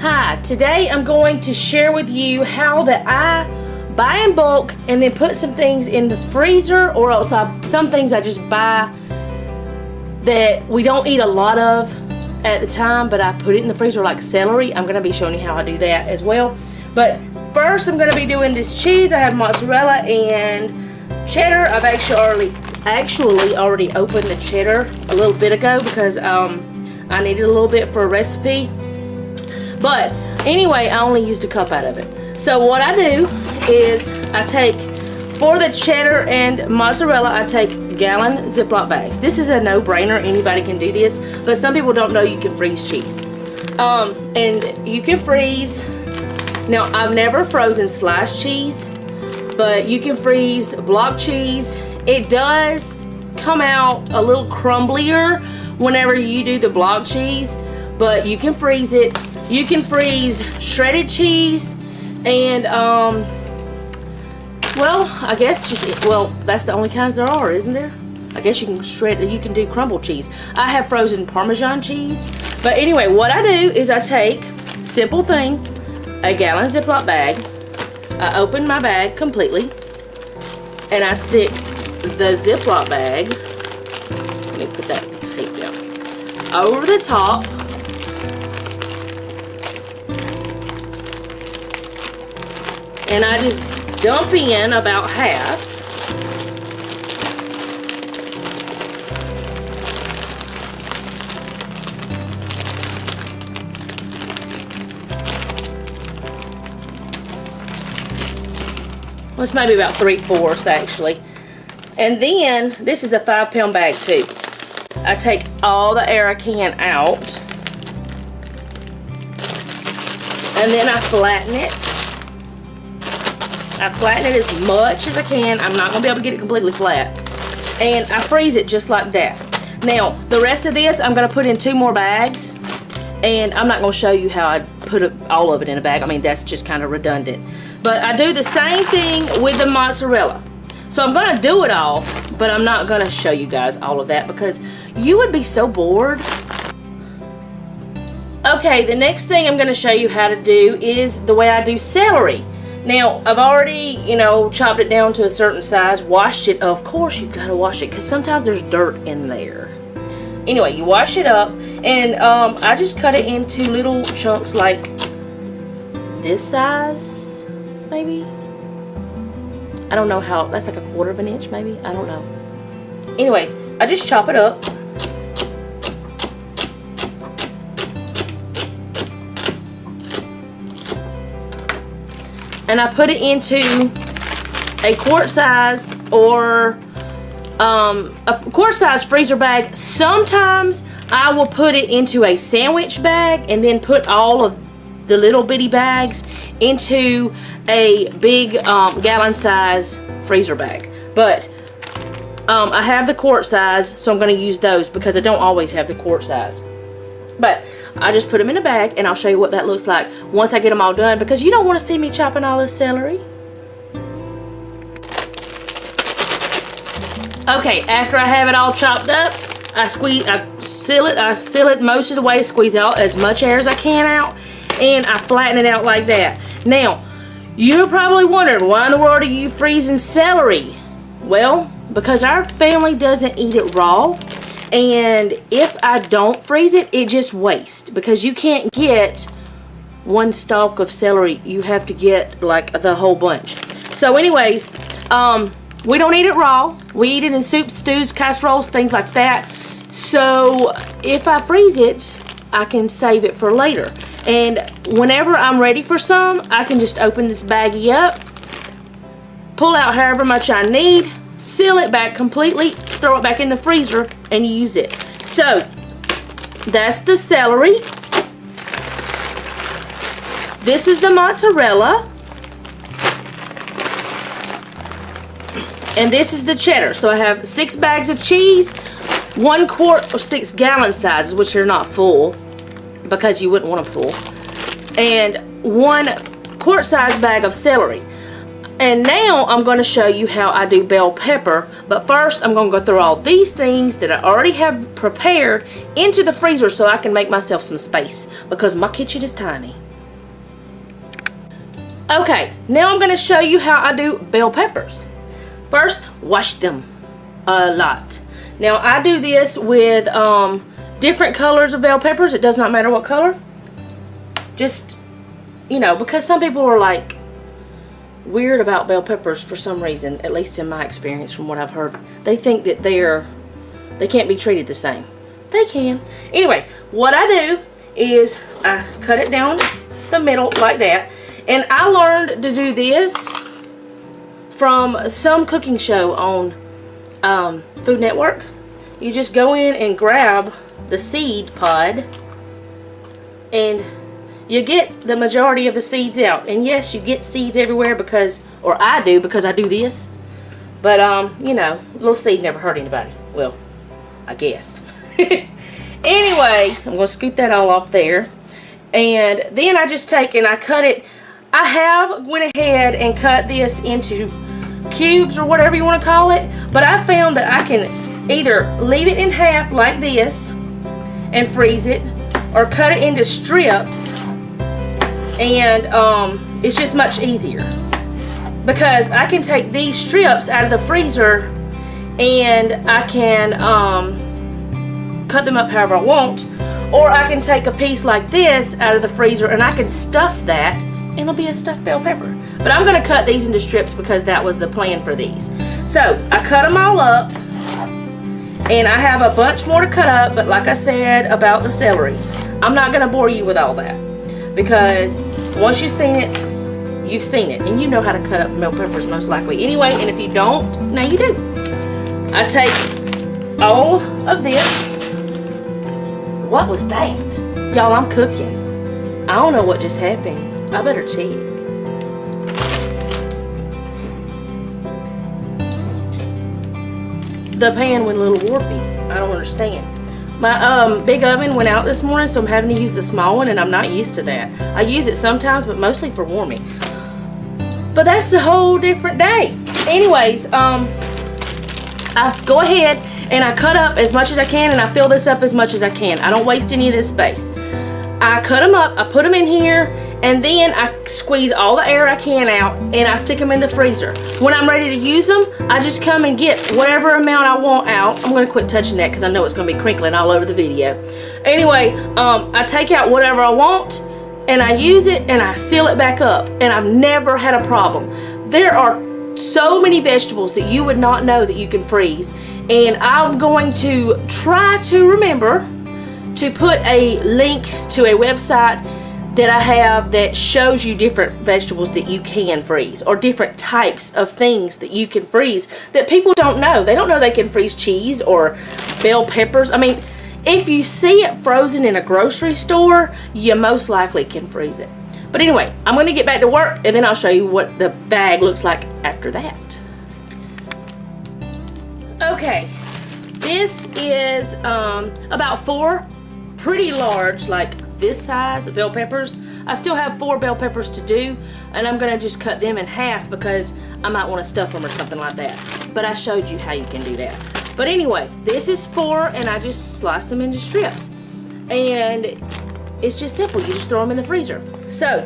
Hi, today I'm going to share with you how that I buy in bulk and then put some things in the freezer, or else some things I just buy that we don't eat a lot of at the time, but I put it in the freezer, like celery. I'm going to be showing you how I do that as well. But first I'm going to be doing this cheese. I have mozzarella and cheddar. I've actually already opened the cheddar a little bit ago because I needed a little bit for a recipe. But anyway, I only used a cup out of it. So what I do is I take, for the cheddar and mozzarella, I take gallon Ziploc bags. This is a no-brainer. Anybody can do this, but some people don't know you can freeze cheese. And you can freeze, now I've never frozen sliced cheese, but you can freeze block cheese. It does come out a little crumblier whenever you do the block cheese, but you can freeze it. You can freeze shredded cheese and, well, I guess that's the only kinds there are, isn't there? I guess you can do crumbled cheese. I have frozen Parmesan cheese. But anyway, what I do is I take, simple thing, a gallon Ziploc bag. I open my bag completely and I stick the Ziploc bag, let me put that tape down, over the top. And I just dump in about half. Well, it's maybe about 3/4 actually. And then, this is a 5-pound bag too. I take all the air I can out. And then I flatten it. I flatten it as much as I can. I'm not going to be able to get it completely flat. And I freeze it just like that. Now, the rest of this, I'm going to put in 2 more bags. And I'm not going to show you how I put all of it in a bag. I mean, that's just kind of redundant. But I do the same thing with the mozzarella. So I'm going to do it all, but I'm not going to show you guys all of that because you would be so bored. Okay, the next thing I'm going to show you how to do is the way I do celery. Now, I've already, chopped it down to a certain size, washed it. Of course, you've got to wash it because sometimes there's dirt in there. Anyway, you wash it up, and I just cut it into little chunks like this size, maybe. I don't know how, that's like 1/4 of an inch, maybe. I don't know. Anyways, I just chop it up. And I put it into a quart size or a quart size freezer bag. Sometimes I will put it into a sandwich bag and then put all of the little bitty bags into a big gallon size freezer bag. But I have the quart size, so I'm going to use those because I don't always have the quart size. But I just put them in a bag, and I'll show you what that looks like once I get them all done, because you don't want to see me chopping all this celery. Okay, after I have it all chopped up, I seal it most of the way, squeeze out as much air as I can out, and I flatten it out like that. Now, you're probably wondering, why in the world are you freezing celery? Well, because our family doesn't eat it raw. And if I don't freeze it, it just wastes, because you can't get one stalk of celery. You have to get like the whole bunch. So anyways, we don't eat it raw. We eat it in soups, stews, casseroles, things like that. So if I freeze it, I can save it for later. And whenever I'm ready for some, I can just open this baggie up, pull out however much I need, seal it back completely, throw it back in the freezer, and use it. So, that's the celery. This is the mozzarella. And this is the cheddar. So I have 6 bags of cheese, 1 quart or 6 gallon sizes, which are not full, because you wouldn't want them full, and 1 quart size bag of celery. And now I'm going to show you how I do bell pepper. But first I'm going to go through all these things that I already have prepared into the freezer so I can make myself some space, because my kitchen is tiny. Okay, now I'm going to show you how I do bell peppers. First, wash them a lot. Now I do this with different colors of bell peppers. It does not matter what color. Just, you know, because some people are like weird about bell peppers for some reason, at least in my experience from what I've heard. They think that they can't be treated the same. They can. Anyway, what I do is I cut it down the middle like that. And I learned to do this from some cooking show on Food Network. You just go in and grab the seed pod and you get the majority of the seeds out. And yes, you get seeds everywhere because, or I do because I do this. But you know, little seed never hurt anybody. Well, I guess. Anyway, I'm going to scoot that all off there. And then I just take and I cut it. I have went ahead and cut this into cubes or whatever you want to call it. But I found that I can either leave it in half like this and freeze it, or cut it into strips. And it's just much easier because I can take these strips out of the freezer and I can cut them up however I want, or I can take a piece like this out of the freezer and I can stuff that and it'll be a stuffed bell pepper. But I'm going to cut these into strips because that was the plan for these. So I cut them all up and I have a bunch more to cut up, but like I said about the celery, I'm not going to bore you with all that because once you've seen it, you've seen it, and you know how to cut up bell peppers most likely anyway. And if you don't, now you do. I take all of this. What was that? Y'all, I'm cooking. I don't know what just happened. I better check. The pan went a little warpy. I don't understand. My big oven went out this morning, so I'm having to use the small one, and I'm not used to that. I use it sometimes, but mostly for warming. But that's a whole different day. Anyways, I go ahead and I cut up as much as I can, and I fill this up as much as I can. I don't waste any of this space. I cut them up, I put them in here, and then I squeeze all the air I can out, and I stick them in the freezer. When I'm ready to use them, I just come and get whatever amount I want out. I'm going to quit touching that because I know it's going to be crinkling all over the video. Anyway, I take out whatever I want, and I use it, and I seal it back up, and I've never had a problem. There are so many vegetables that you would not know that you can freeze, and I'm going to try to remember to put a link to a website that I have that shows you different vegetables that you can freeze, or different types of things that you can freeze that people don't know. They don't know they can freeze cheese or bell peppers. I mean, if you see it frozen in a grocery store, you most likely can freeze it. But anyway, I'm going to get back to work and then I'll show you what the bag looks like after that. Okay, this is about 4 pretty large, like this size, bell peppers. I still have 4 bell peppers to do, and I'm going to just cut them in half because I might want to stuff them or something like that. But I showed you how you can do that. But anyway, this is 4, and I just slice them into strips. And it's just simple. You just throw them in the freezer. So,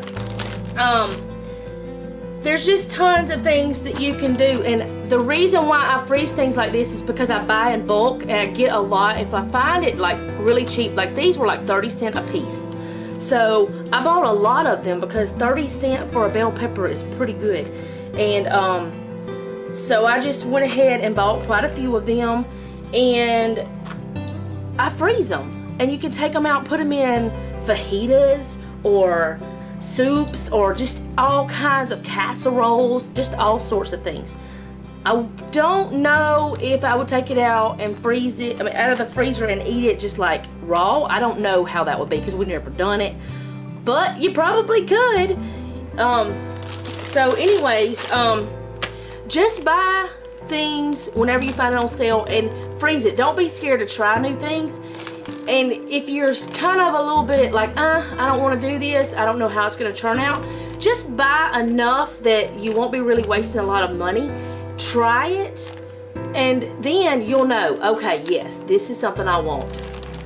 there's just tons of things that you can do, and the reason why I freeze things like this is because I buy in bulk and I get a lot. If I find it like really cheap, like these were like 30 cents a piece. So I bought a lot of them because 30 cents for a bell pepper is pretty good. And so I just went ahead and bought quite a few of them, and I freeze them. And you can take them out and put them in fajitas or soups or just all kinds of casseroles, just all sorts of things. I don't know if I would take it out and freeze it, I mean, out of the freezer and eat it just like raw. I don't know how that would be because we've never done it, but you probably could. So anyways, just buy things whenever you find it on sale and freeze it. Don't be scared to try new things. And if you're kind of a little bit like, I don't want to do this, I don't know how it's going to turn out, just buy enough that you won't be really wasting a lot of money. Try it, and then you'll know, okay, yes, this is something I want,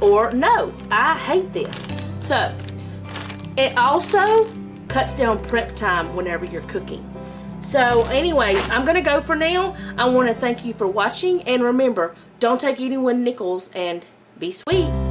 or no, I hate this. So, it also, cuts down prep time whenever you're cooking. So anyways, I'm gonna go for now. I want to thank you for watching, and remember, don't take anyone nickels, and be sweet.